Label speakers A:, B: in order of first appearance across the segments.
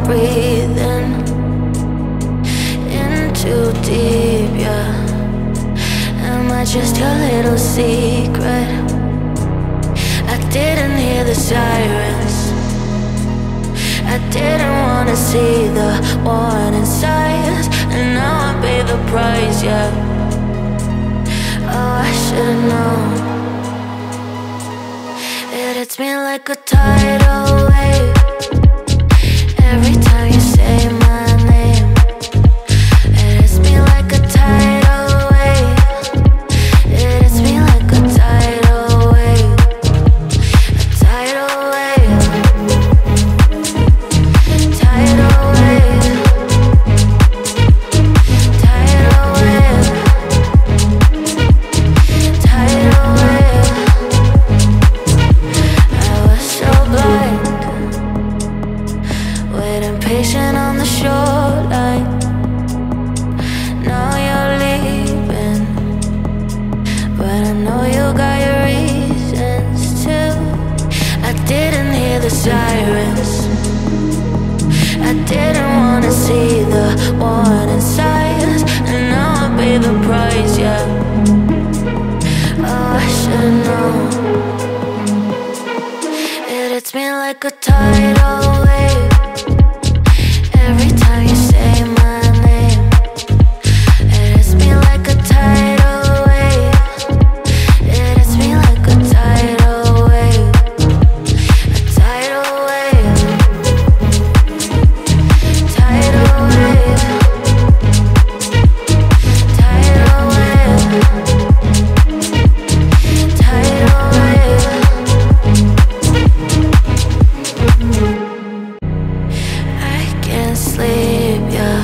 A: breathing in too deep, yeah. Am I just your little secret? I didn't hear the sirens, I didn't wanna see the warning signs, and now I pay the price, yeah. Oh, I should've known. It hits me like a tidal wave every time you say my name. It hits me like a tidal wave. It hits me like a tidal wave. A tidal wave. Tidal wave. Tidal wave. Tidal wave. I was so blind, waiting patient on the shoreline. Now you're leaving, but I know you got your reasons too. I didn't hear the sirens, I didn't wanna see the warning signs, and now I pay the price, yeah. Oh, I should've known. It hits me like a tidal wave every time you say my name. It hits me like a tidal wave. It hits me like a tidal wave. A tidal wave. Tidal wave. Tidal wave. Tidal wave. I can't sleep, yeah.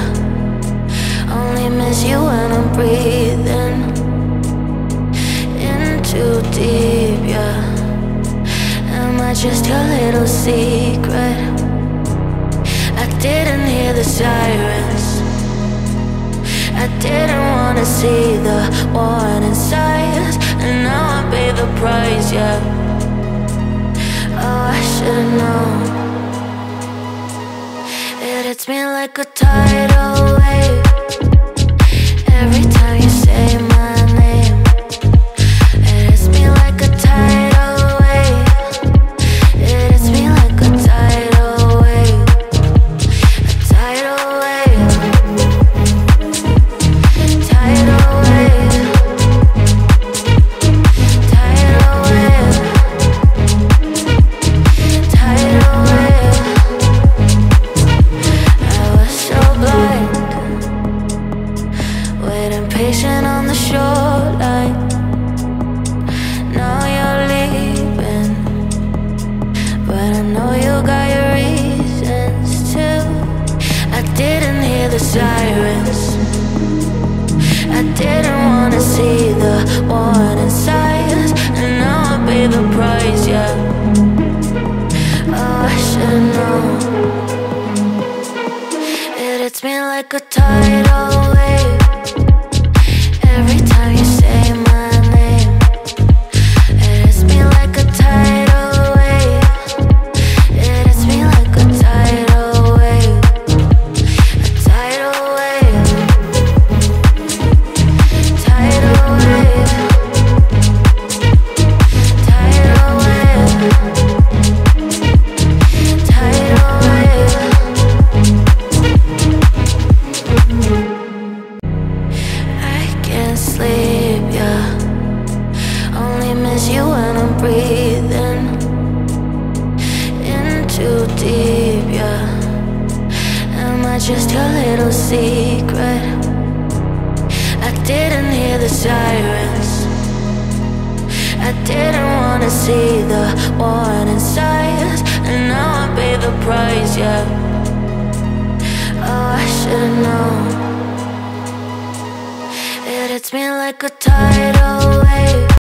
A: Only miss you when I'm breathing in too deep, yeah. Am I just your little secret? I didn't hear the sirens, I didn't wanna see the warning signs, and now I pay the price, yeah. Oh, I should've known. It hits me like a tidal wave every time you say my name. It hits me like a tidal wave. It hits me like a tidal wave. A tidal wave. Tidal wave. Tidal wave. Tidal wave. I was so blind, waiting patient on the shoreline. Now you're leaving, but I know you got your reasons too. I didn't hear the sirens, I didn't wanna see the warning signs, and now I pay the price, yeah. Oh, I should've known. It hits me like a tidal wave every time you say my name. It hits me like a tidal wave. It hits me like a tidal wave. A tidal wave. Tidal wave. Tidal wave. Tidal wave. I can't sleep, yeah. Only miss you when I'm breathing in too deep, yeah. Am I just your little secret? I didn't hear the sirens, I didn't wanna see the warning signs, and now I pay the price, yeah. Oh, I should've known. It hits me like a tidal wave